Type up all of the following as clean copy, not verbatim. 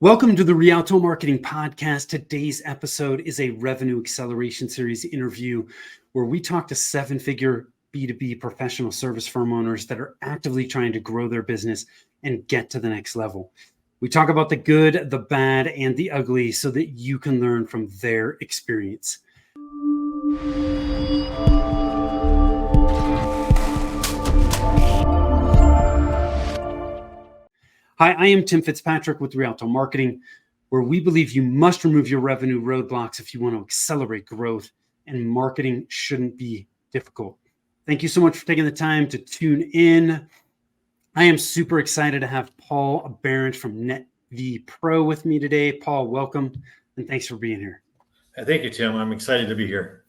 Welcome to the Rialto Marketing Podcast. Today's episode is a revenue acceleration series interview where we talk to seven-figure B2B professional service firm owners that are actively trying to grow their business and get to the next level. We talk about the good, the bad, and the ugly so that you can learn from their experience. Hi, I am Tim Fitzpatrick with Rialto Marketing, where we believe you must remove your revenue roadblocks if you want to accelerate growth, and marketing shouldn't be difficult. Thank you so much for taking the time to tune in. I am super excited to have Paul Barrett from NetV Pro with me today. Paul, welcome, and thanks for being here. Thank you, Tim. I'm excited to be here.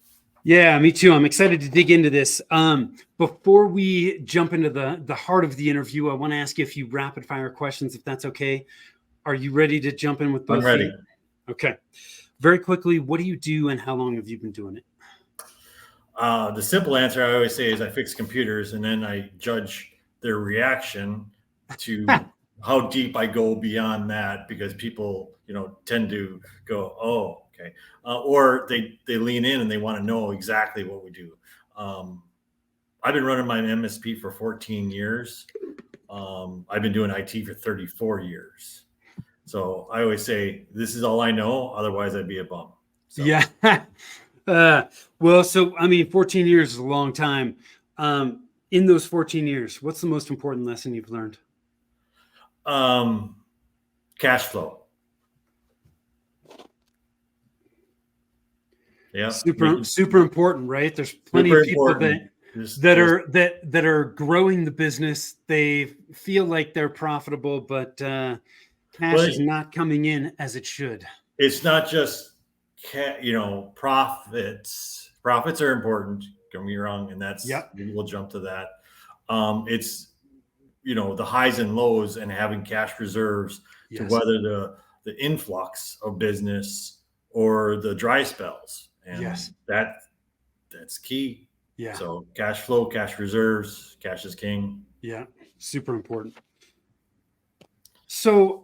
Yeah, me too. I'm excited to dig into this. Before we jump into the heart of the interview, I want to ask you a few rapid fire questions, if that's okay. Are you ready to jump in with both? I'm ready. Feet? Okay. Very quickly, what do you do and how long have you been doing it? The simple answer I always say is I fix computers and then I judge their reaction to how deep I go beyond that, because people, tend to go, oh, okay. Or they lean in and they want to know exactly what we do. I've been running my MSP for 14 years. I've been doing IT for 34 years. So I always say, this is all I know. Otherwise, I'd be a bum. So. Yeah. 14 years is a long time. In those 14 years, what's the most important lesson you've learned? Cash flow. Yeah. Super important, right? There's plenty of people that are growing the business. They feel like they're profitable, but cash is not coming in as it should. It's not just, profits. Profits are important. Don't get me wrong. And that's, we'll jump to that. It's, the highs and lows and having cash reserves to weather the influx of business or the dry spells. And that's key. Yeah. So cash flow, cash reserves, cash is king. Yeah. Super important. So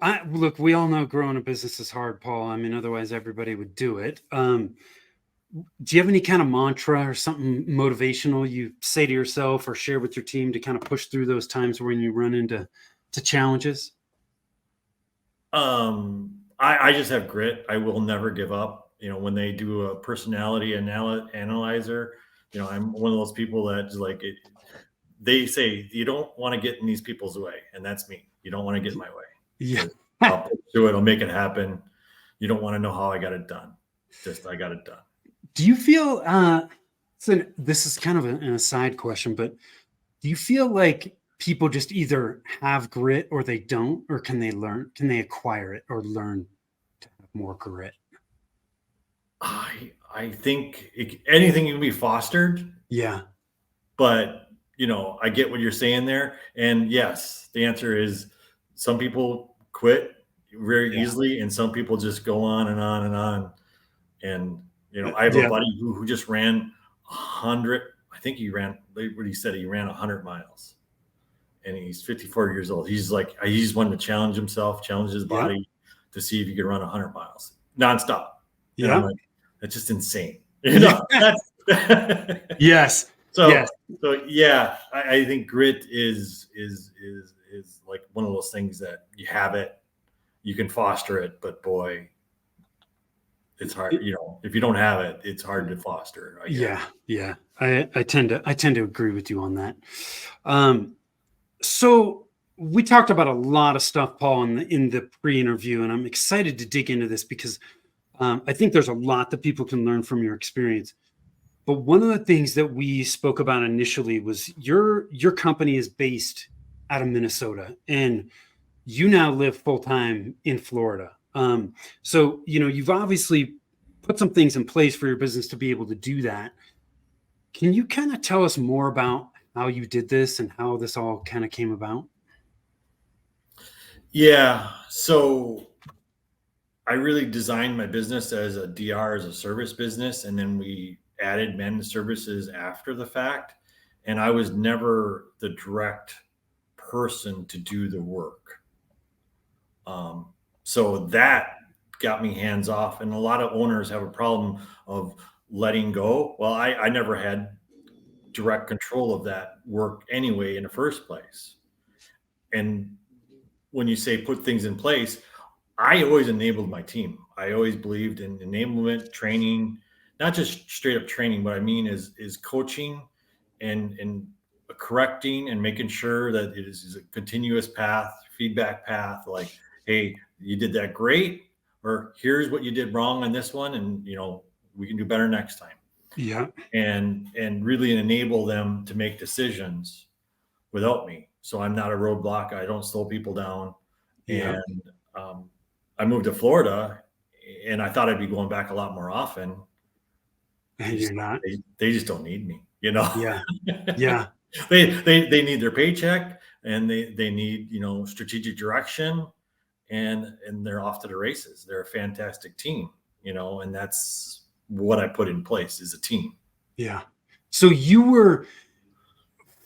we all know growing a business is hard, Paul. I mean, otherwise everybody would do it. Do you have any kind of mantra or something motivational you say to yourself or share with your team to kind of push through those times when you run into challenges? I just have grit. I will never give up. When they do a personality analyzer, I'm one of those people that's like it. They say you don't want to get in these people's way, and that's me. You don't want to get in my way. Yeah, I'll push through it. I'll make it happen. You don't want to know how I got it done. Just I got it done. Do you feel? So this is kind of an aside question, but do you feel like people just either have grit or they don't, or can they learn? Can they acquire it or learn to have more grit? I think anything can be fostered. Yeah. But, I get what you're saying there. And yes, the answer is some people quit very easily and some people just go on and on and on. And, I have a buddy who just ran 100. I think he ran 100 miles and he's 54 years old. He's like, he just wanted to challenge himself, challenge his body to see if he could run 100 miles nonstop. And I'm like, that's just insane. Yes. I think grit is like one of those things that you have it, you can foster it, but boy, it's hard. If you don't have it, it's hard to foster. Yeah. I tend to agree with you on that. So we talked about a lot of stuff, Paul, in the pre-interview, and I'm excited to dig into this because I think there's a lot that people can learn from your experience. But one of the things that we spoke about initially was your company is based out of Minnesota, and you now live full-time in Florida. So, you've obviously put some things in place for your business to be able to do that. Can you kind of tell us more about how you did this and how this all kind of came about? Yeah. So I really designed my business as a DR, as a service business. And then we added managed services after the fact. And I was never the direct person to do the work. So that got me hands off. And a lot of owners have a problem of letting go. Well, I never had direct control of that work anyway in the first place. And when you say put things in place, I always enabled my team. I always believed in enablement, training, not just straight up training. What I mean is coaching and correcting and making sure that it is a continuous path, feedback path. Like, hey, you did that great, or here's what you did wrong on this one, and we can do better next time. Yeah. And really enable them to make decisions without me. So I'm not a roadblock. I don't slow people down. Yeah. And um, I moved to Florida, and I thought I'd be going back a lot more often. And you're not. They just don't need me, you know. Yeah. Yeah. they need their paycheck, and they need strategic direction, and they're off to the races. They're a fantastic team, and that's what I put in place is a team. Yeah. So you were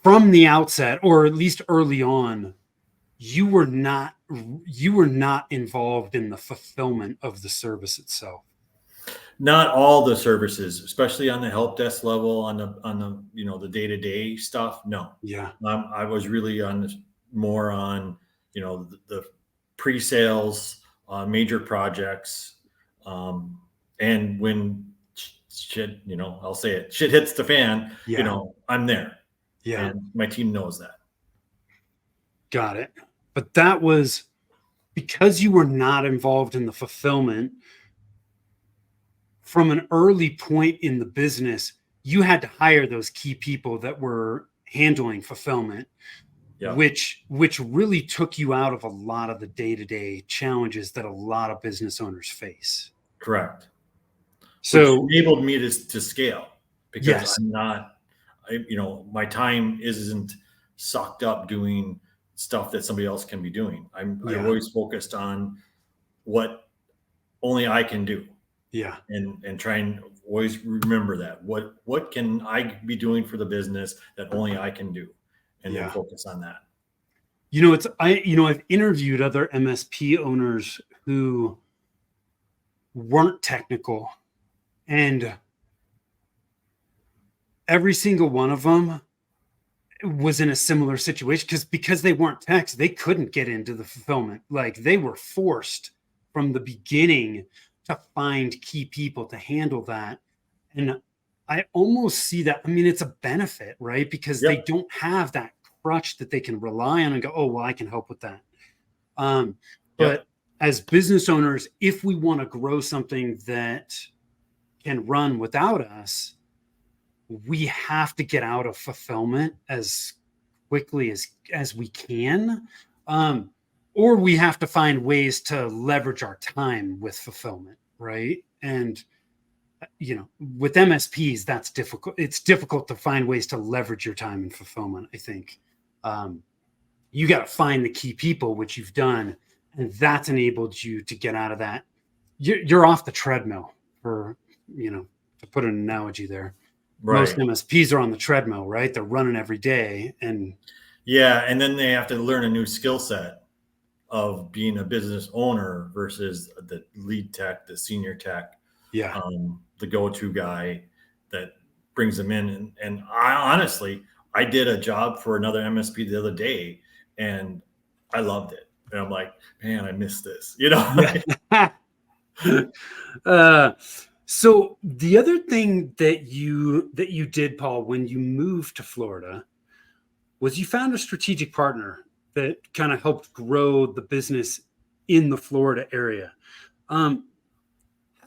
from the outset, or at least early on, you were not involved in the fulfillment of the service itself. Not all the services, especially on the help desk level, on the the day-to-day stuff. No. Yeah. I was really more on the pre-sales, major projects, and when shit, I'll say it, shit hits the fan. Yeah. I'm there. Yeah. And my team knows that. Got it. But that was because you were not involved in the fulfillment from an early point in the business. You had to hire those key people that were handling fulfillment, Yeah. which really took you out of a lot of the day-to-day challenges that a lot of business owners face. Correct. So which enabled me to scale, because yes. I'm not, my time isn't sucked up doing stuff that somebody else can be doing. I'm always focused on what only I can do. Yeah. And try and always remember that. What can I be doing for the business that only I can do? And then focus on that. I've interviewed other MSP owners who weren't technical, and every single one of them was in a similar situation because they weren't techs, they couldn't get into the fulfillment. Like, they were forced from the beginning to find key people to handle that. And I almost see that. I mean, it's a benefit, right? Because they don't have that crutch that they can rely on and go, oh, well, I can help with that. But as business owners, if we want to grow something that can run without us, we have to get out of fulfillment as quickly as we can. Or we have to find ways to leverage our time with fulfillment, right? And with MSPs, that's difficult. It's difficult to find ways to leverage your time in fulfillment. I think you got to find the key people, which you've done, and that's enabled you to get out of that. You're off the treadmill, to put an analogy there. Right. Most MSPs are on the treadmill, right? They're running every day, and then they have to learn a new skill set of being a business owner versus the lead tech, the senior tech, the go-to guy that brings them in. And I did a job for another MSP the other day, and I loved it. And I'm like, man, I missed this, So the other thing that you did, Paul, when you moved to Florida, was you found a strategic partner that kind of helped grow the business in the Florida area. How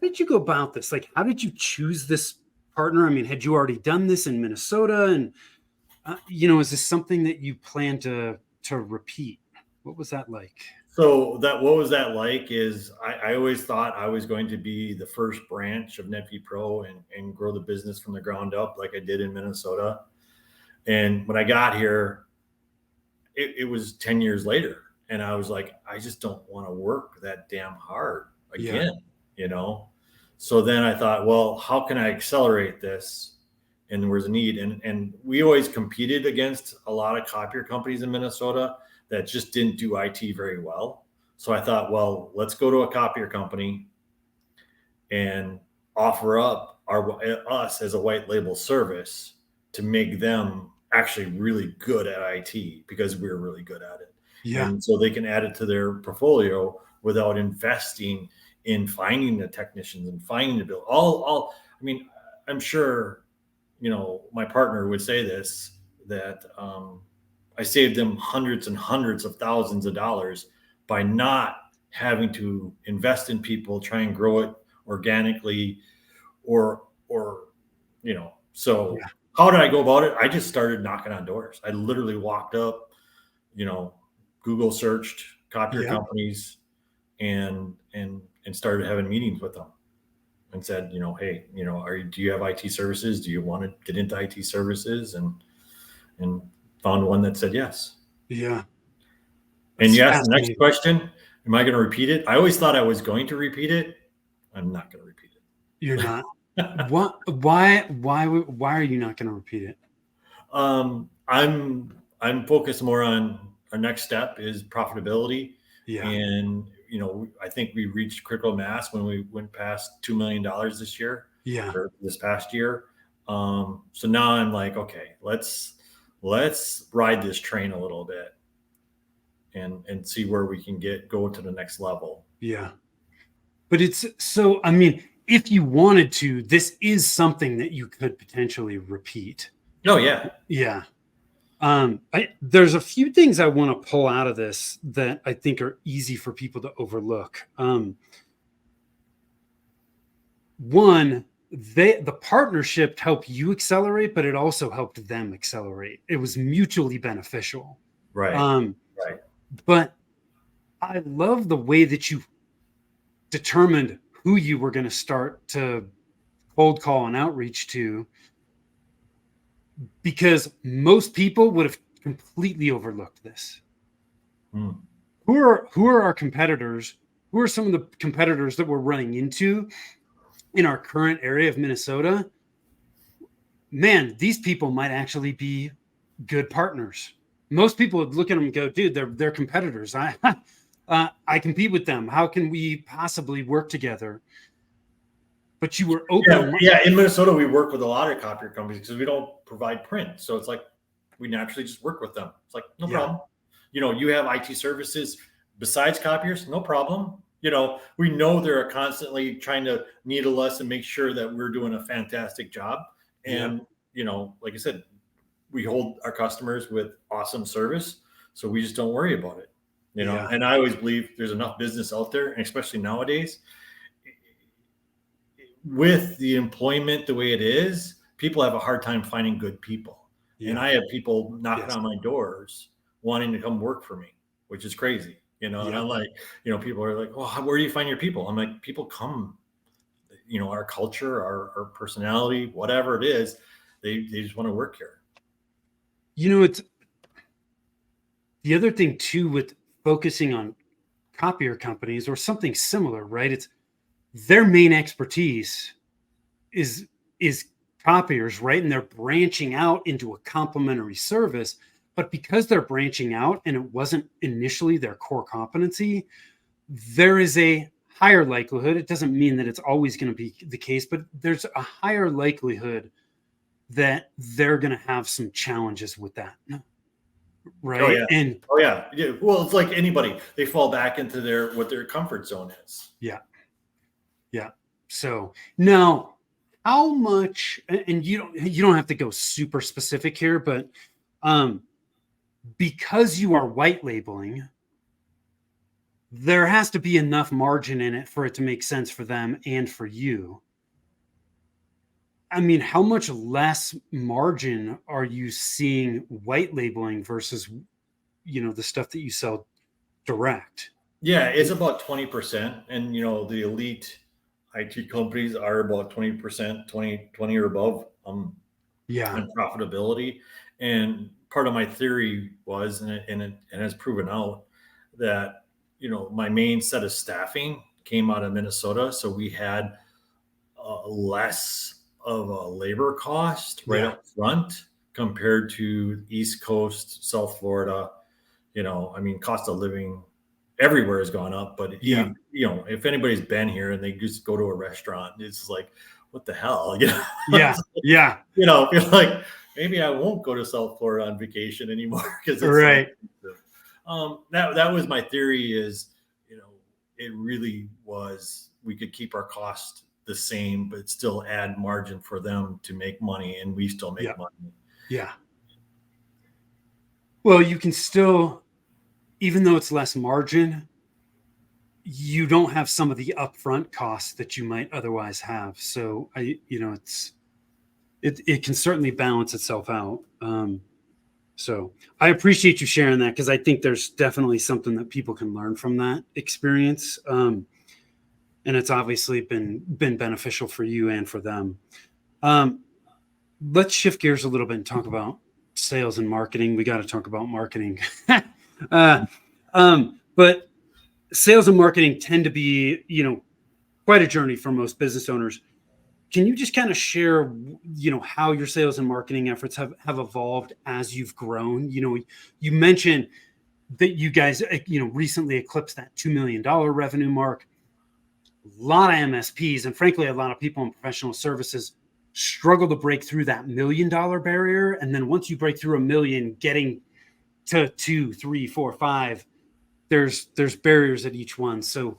did you go about this? Like, how did you choose this partner? I mean, had you already done this in Minnesota? And, is this something that you plan to repeat? What was that like? So what was that like is I always thought I was going to be the first branch of NetV Pro and grow the business from the ground up like I did in Minnesota. And when I got here, it was 10 years later. And I was like, I just don't want to work that damn hard again, So then I thought, well, how can I accelerate this? And there was a need. And we always competed against a lot of copier companies in Minnesota that just didn't do IT very well. So I thought, well, let's go to a copier company and offer up us as a white label service to make them actually really good at IT because we're really good at it. Yeah. And so they can add it to their portfolio without investing in finding the technicians and finding the bill. I mean, I'm sure, my partner would say this, that I saved them hundreds and hundreds of thousands of dollars by not having to invest in people, try and grow it organically, or so Yeah. how did I go about it? I just started knocking on doors. I literally walked up, you know, Google searched copier Yeah. companies and started having meetings with them and said, hey, do you have IT services? Do you want to get into IT services? And found one that said yes. Yeah. And It's you asked the next fascinating. question, am I going to repeat it? I always thought I was going to repeat it. I'm not going to repeat You're not. it. What? Why are you not going to repeat it? I'm focused more on our next step is profitability. Yeah. And, I think we reached critical mass when we went past $2 million this year Yeah. or this past year. So now I'm like, okay, let's ride this train a little bit and see where we can go to the next level. Yeah. But it's so, I mean, if you wanted to, this is something that you could potentially repeat. Oh yeah. Yeah. There's a few things I want to pull out of this that I think are easy for people to overlook. One, the partnership helped you accelerate, but it also helped them accelerate. It was mutually beneficial. Right. Right. But I love the way that you determined who you were going to start to cold call and outreach to, because most people would have completely overlooked this. Who are our competitors? Who are some of the competitors that we're running into in our current area of Minnesota? Man, these people might actually be good partners. Most people would look at them and go, dude, they're competitors. I compete with them. How can we possibly work together? But you were open. Yeah, in Minnesota, we work with a lot of copier companies because we don't provide print. So it's like we naturally just work with them. It's like, no problem. You have IT services besides copiers, no problem. We know they're constantly trying to needle us and make sure that we're doing a fantastic job. And, like I said, we hold our customers with awesome service. So we just don't worry about it. And I always believe there's enough business out there, and especially nowadays, with the employment the way it is, people have a hard time finding good people. And I have people knocking on my doors wanting to come work for me, which is crazy. And I'm like, people are like, oh, where do you find your people? I'm like, people come, our culture, our personality, whatever it is, they just want to work here. It's the other thing too with focusing on copier companies or something similar, right? It's their main expertise is copiers, right? And they're branching out into a complementary service. But because they're branching out and it wasn't initially their core competency, there is a higher likelihood. It doesn't mean that it's always going to be the case, but there's a higher likelihood that they're going to have some challenges with that. Right. Yeah. Well, it's like anybody, they fall back into what their comfort zone is. Yeah. So now, how much, and you don't have to go super specific here, but because you are white labeling, there has to be enough margin in it for it to make sense for them and for you. I mean, how much less margin are you seeing white labeling versus, the stuff that you sell direct? Yeah, it's about 20%. And, the elite IT companies are about 20%, 20 or above on profitability. And part of my theory was, and it has proven out, that, my main set of staffing came out of Minnesota. So we had less of a labor cost right up front compared to East Coast, South Florida. Cost of living everywhere has gone up, but Yeah. if anybody's been here and they just go to a restaurant, it's like, what the hell? You know, Yeah. Yeah. you're like, maybe I won't go to South Florida on vacation anymore because it's so Right. expensive. That was my theory is, it really was, we could keep our cost the same, but still add margin for them to make money, and we still make Yeah. money. Yeah. Well, you can still, even though it's less margin, you don't have some of the upfront costs that you might otherwise have. So it can certainly balance itself out. So I appreciate you sharing that, because I think there's definitely something that people can learn from that experience. And it's obviously been beneficial for you and for them. Um, let's shift gears a little bit and talk about sales and marketing. We got to talk about marketing. uh, but sales and marketing tend to be, quite a journey for most business owners. Can you just kind of share, how your sales and marketing efforts have evolved as you've grown? You mentioned that you guys, recently eclipsed that $2 million revenue mark. A lot of MSPs, and frankly, a lot of people in professional services, struggle to break through that $1 million barrier. And then once you break through 1 million, getting to 2, 3, 4, 5, there's barriers at each one. So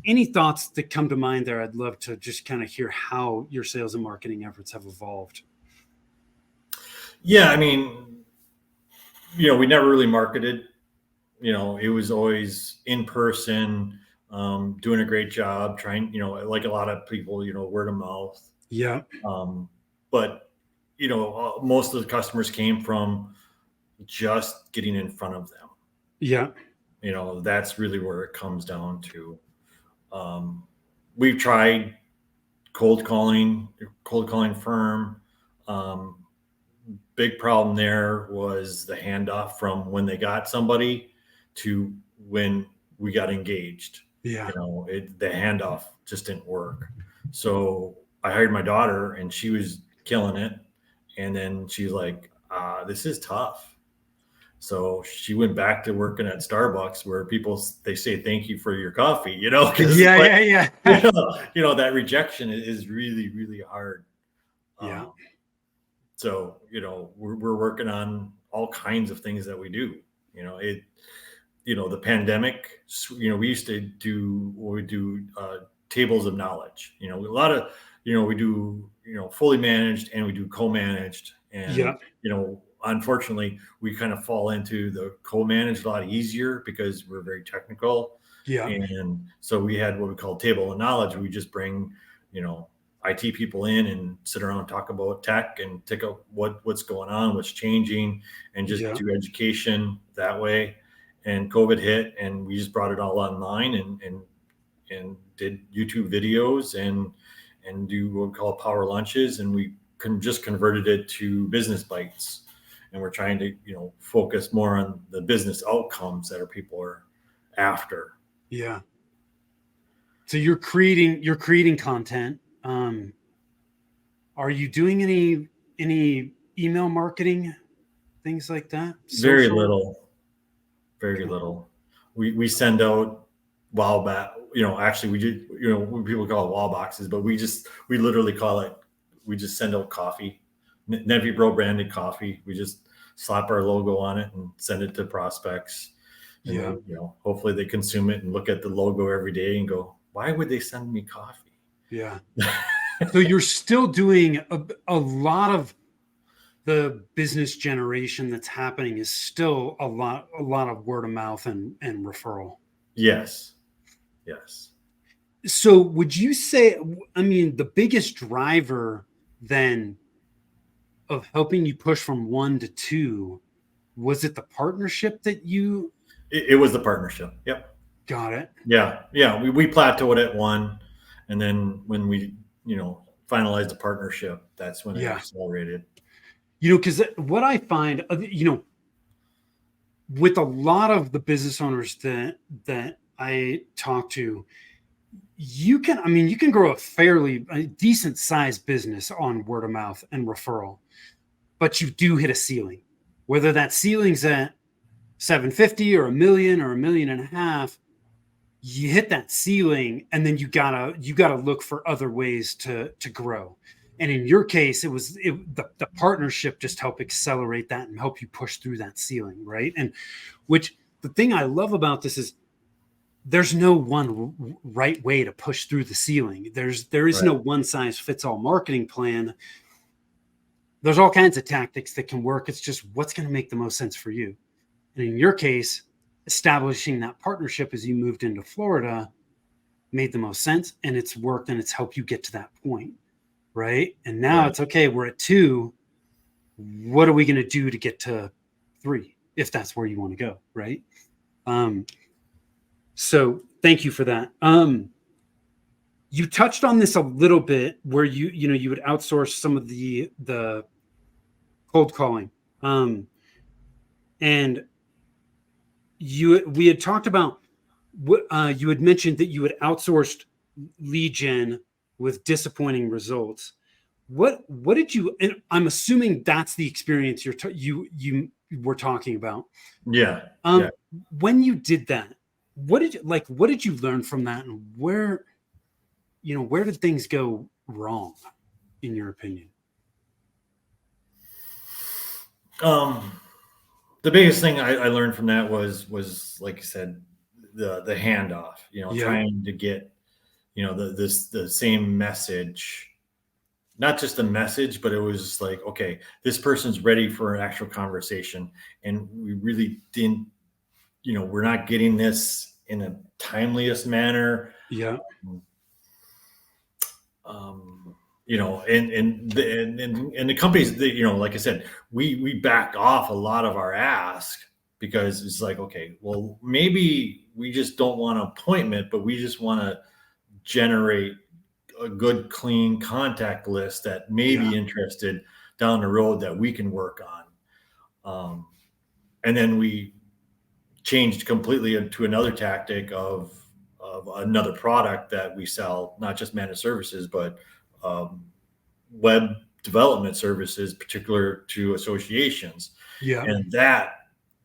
any thoughts that come to mind there? I'd love to just kind of hear how your sales and marketing efforts have evolved. Yeah, I mean, we never really marketed. It was always in person, doing a great job, trying, like a lot of people, word of mouth. Yeah. But, most of the customers came from just getting in front of them. Yeah. That's really where it comes down to. We've tried cold calling firm. Big problem there was the handoff from when they got somebody to when we got engaged. Yeah. The handoff just didn't work. So I hired my daughter, and she was killing it. And then she's like, this is tough. So she went back to working at Starbucks, where they say thank you for your coffee, Yeah. that rejection is really, really hard. Yeah. So, we're working on all kinds of things that we do. The pandemic, we used to do tables of knowledge. A lot of, we do, fully managed, and we do co-managed. And, Yeah. Unfortunately, we kind of fall into the co-managed a lot easier because we're very technical. Yeah. And so we had what we call table of knowledge. We just bring, IT people in and sit around and talk about tech and take up what's going on, what's changing, and just do education that way. And COVID hit, and we just brought it all online and did YouTube videos and do what we call power lunches. And we just converted it to business bites. And we're trying to, focus more on the business outcomes that people are after. Yeah. So you're creating content. Are you doing any email marketing, things like that? Very Social? little. We send out wall back. Actually, we do. People call it wall boxes, but we literally call it. We just send out coffee, Nevibro branded coffee. We just slap our logo on it and send it to prospects. And then, hopefully they consume it and look at the logo every day and go, why would they send me coffee? Yeah. So you're still doing a lot of the business generation that's happening is still a lot of word of mouth and referral. Yes. So would you say, the biggest driver then of helping you push from 1 to 2, was it the partnership that you? It was the partnership. Yep. Got it. Yeah. We plateaued at 1, and then when we, finalized the partnership, that's when it accelerated. Because what I find, with a lot of the business owners that I talk to, you can grow a decent sized business on word of mouth and referral, but you do hit a ceiling, whether that ceiling's at 750 or $1 million or $1.5 million, you hit that ceiling, and then you gotta look for other ways to grow. And in your case, the partnership just helped accelerate that and help you push through that ceiling, right? And which the thing I love about this is there's no one right way to push through the ceiling. There is no one size fits all marketing plan. There's all kinds of tactics that can work. It's just what's going to make the most sense for you. And in your case, establishing that partnership as you moved into Florida made the most sense, and it's worked, and it's helped you get to that point, right? And now it's okay, we're at 2. What are we going to do to get to 3, if that's where you want to go, right? So thank you for that. You touched on this a little bit, where you would outsource some of the cold calling, and we had talked about what you had mentioned, that you had outsourced lead gen with disappointing results. What did you? And I'm assuming that's the experience you were talking about. Yeah. When you did that, what did you learn from that, and where did things go wrong, in your opinion? The biggest thing I learned from that was like I said, the handoff, trying to get, the same message, not just the message, but it was like, okay, this person's ready for an actual conversation. And we really didn't, we're not getting this in a timeliest manner. Yeah. And the companies that, like I said, we backed off a lot of our ask, because it's like, okay, well, maybe we just don't want an appointment, but we just want to generate a good, clean contact list that may be interested down the road that we can work on. And then we changed completely into another tactic of another product that we sell, not just managed services, but web development services, particular to associations. Yeah. And that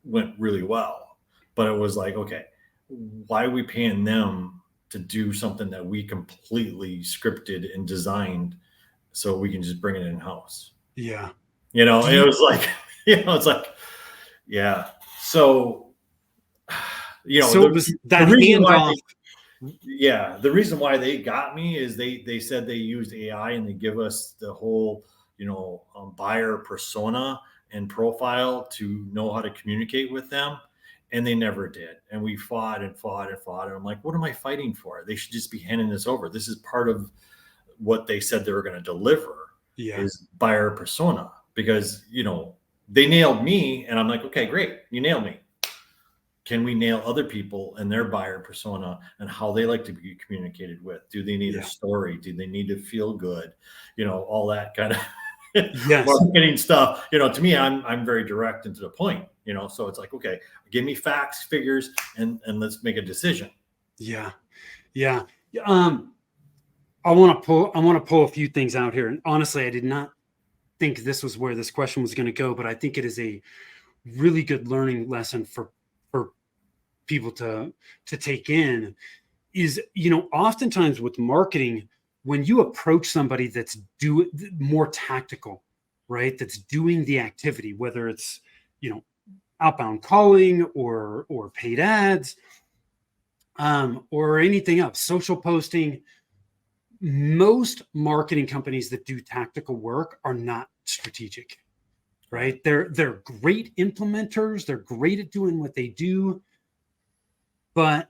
went really well. But it was like, okay, why are we paying them to do something that we completely scripted and designed so we can just bring it in-house? Yeah. It was like, it's like, yeah. So, so it was that handoff. The reason why they got me is they said they used AI, and they give us the whole, buyer persona and profile to know how to communicate with them. And they never did. And we fought and fought and fought. And I'm like, what am I fighting for? They should just be handing this over. This is part of what they said they were going to deliver, is buyer persona, because, they nailed me, and I'm like, okay, great. You nailed me. Can we nail other people and their buyer persona and how they like to be communicated with? Do they need a story? Do they need to feel good? All that kind of marketing stuff. To me, I'm very direct and to the point, so it's like, okay, give me facts, figures, and let's make a decision. Yeah. I want to pull a few things out here. And honestly, I did not think this was where this question was going to go, but I think it is a really good learning lesson for people to take in. Is, oftentimes with marketing, when you approach somebody that's more tactical, right, that's doing the activity, whether it's, outbound calling or paid ads, or anything else, social posting, most marketing companies that do tactical work are not strategic, right? They're great implementers. They're great at doing what they do, but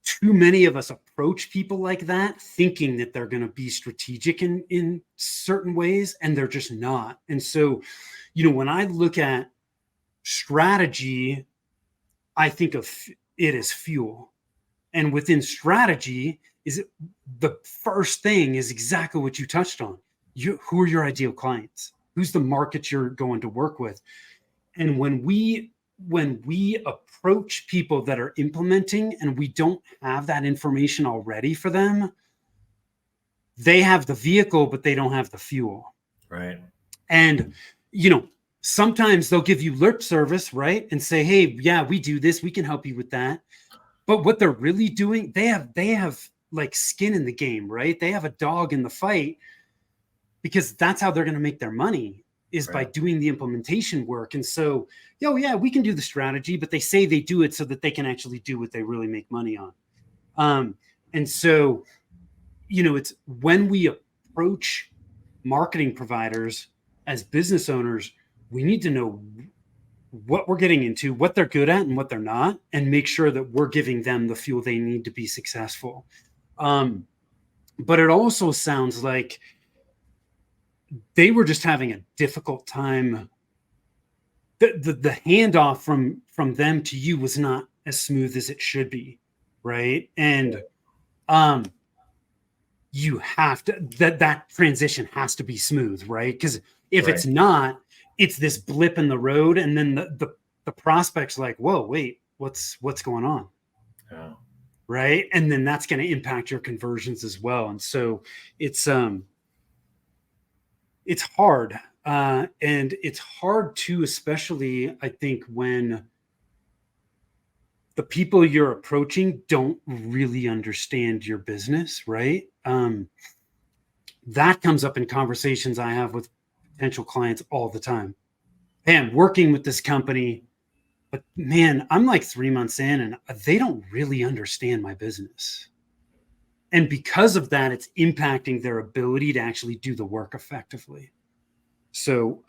too many of us approach people like that thinking that they're going to be strategic in certain ways, and they're just not. And so, when I look at strategy, I think of it as fuel. And within strategy, the first thing is exactly what you touched on. Who are your ideal clients? Who's the market you're going to work with? And when we approach people that are implementing and we don't have that information already for them, they have the vehicle, but they don't have the fuel. Right. And, sometimes they'll give you lip service, right? And say, hey, yeah, we do this. We can help you with that. But what they're really doing, they have like skin in the game, right? They have a dog in the fight, because that's how they're going to make their money, is by Right. doing the implementation work. And so, yeah, we can do the strategy, but they say they do it so that they can actually do what they really make money on. And so, it's when we approach marketing providers as business owners, we need to know what we're getting into, what they're good at and what they're not, and make sure that we're giving them the fuel they need to be successful. But it also sounds like they were just having a difficult time. The handoff from them to you was not as smooth as it should be, right? And you have to, that transition has to be smooth, right? Because if Right. it's not, it's this blip in the road, and then the prospect's like, whoa, wait, what's going on? Yeah. Right. And then that's going to impact your conversions as well. And so it's hard. And it's hard too, especially I think when the people you're approaching don't really understand your business, right? That comes up in conversations I have with potential clients all the time. Hey, I'm working with this company, but man, I'm like 3 months in and they don't really understand my business. And because of that, it's impacting their ability to actually do the work effectively. So,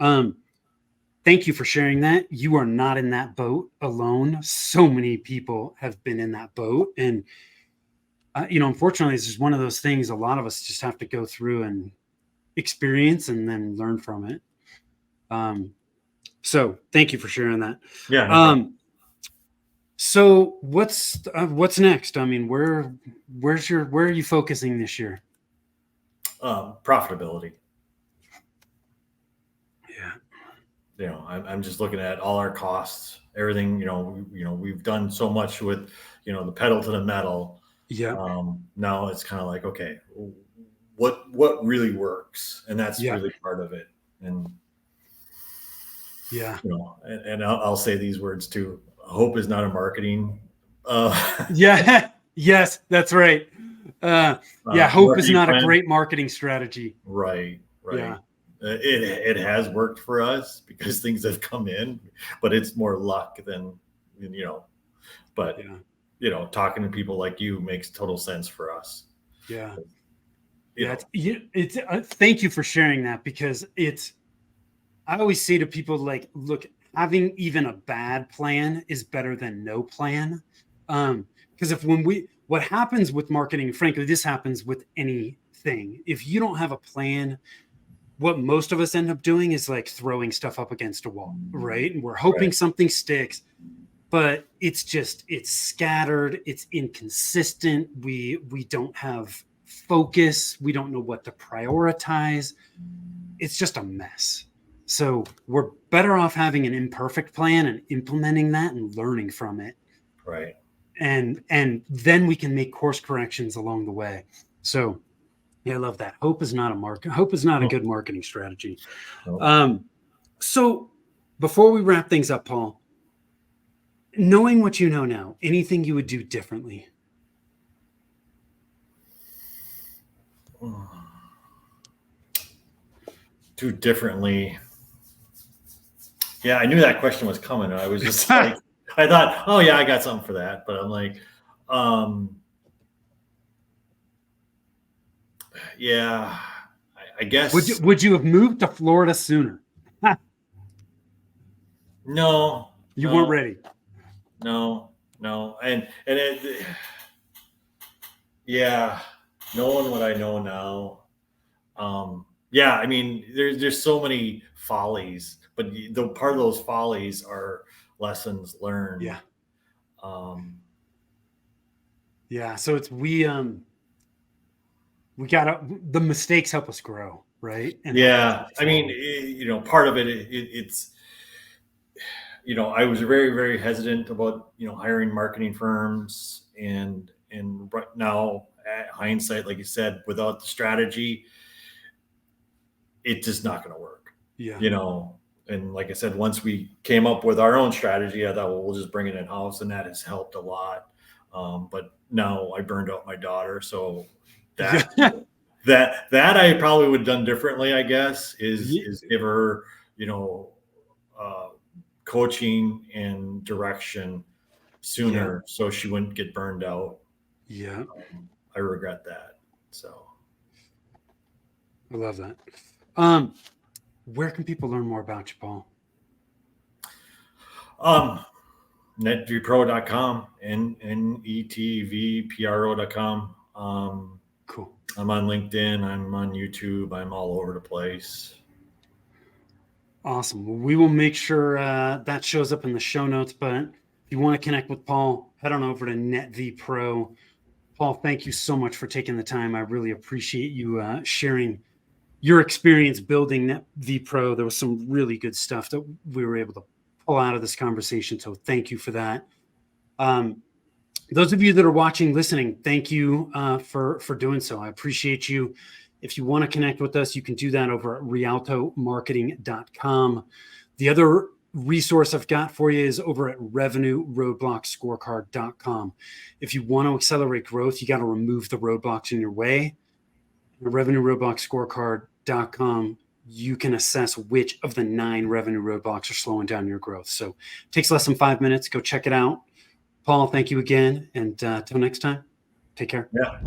thank you for sharing that. You are not in that boat alone. So many people have been in that boat. And, unfortunately, it's just one of those things a lot of us just have to go through and experience and then learn from it. So thank you for sharing that. Yeah. No problem. So what's next? I mean, where are you focusing this year? Profitability. Yeah. I'm just looking at all our costs, everything. We've done so much with, the pedal to the metal. Yeah. Now it's kind of like, okay, what really works, and that's Yeah. really part of it. And Yeah. and I'll say these words too. Hope is not a marketing. Yeah. Yes, that's right. Hope is not a great marketing strategy. Right. Yeah. It has worked for us because things have come in, but it's more luck than, but talking to people like you makes total sense for us. Yeah. It's thank you for sharing that, because I always say to people, like, look, having even a bad plan is better than no plan. Because what happens with marketing, frankly, this happens with anything. If you don't have a plan, what most of us end up doing is like throwing stuff up against a wall, right? And we're hoping something sticks, but it's scattered, it's inconsistent. We don't have focus. We don't know what to prioritize. It's just a mess. So we're better off having an imperfect plan and implementing that and learning from it. Right. And then we can make course corrections along the way. So yeah, I love that. Hope is not a good marketing strategy. Nope. So before we wrap things up, Paul, knowing what you know now, anything you would do differently? Do differently. Yeah, I knew that question was coming. I was just like, I thought, oh yeah, I got something for that. But I'm like, yeah, I guess. Would you have moved to Florida sooner? No, you weren't ready. No, and it, yeah, knowing what I know now, yeah, I mean, there's so many follies, but the part of those follies are lessons learned. Yeah. Yeah. So we gotta, the mistakes help us grow, right? And yeah, I mean, part of it's, I was very, very hesitant about, hiring marketing firms, and right now, at hindsight, like you said, without the strategy, it's just not going to work. Yeah. and like I said, once we came up with our own strategy, I thought, well, we'll just bring it in house, and that has helped a lot. But no, I burned out my daughter, so that I probably would have done differently. I guess is give her, coaching and direction sooner, so she wouldn't get burned out. Yeah, I regret that. So I love that. Where can people learn more about you, Paul? Netvpro.com and netvpro.com. Cool. I'm on LinkedIn. I'm on YouTube. I'm all over the place. Awesome. Well, we will make sure that shows up in the show notes. But if you want to connect with Paul, head on over to NetVPro. Paul, thank you so much for taking the time. I really appreciate you sharing your experience building NetVPro. There was some really good stuff that we were able to pull out of this conversation. So thank you for that. Those of you that are watching, listening, thank you for doing so. I appreciate you. If you want to connect with us, you can do that over at rialtomarketing.com. The other resource I've got for you is over at revenueroadblockscorecard.com. If you want to accelerate growth, you got to remove the roadblocks in your way. revenueroadblockscorecard.com, you can assess which of the 9 revenue roadblocks are slowing down your growth. So it takes less than 5 minutes. Go check it out. Paul, thank you again. And till next time, take care. Yeah.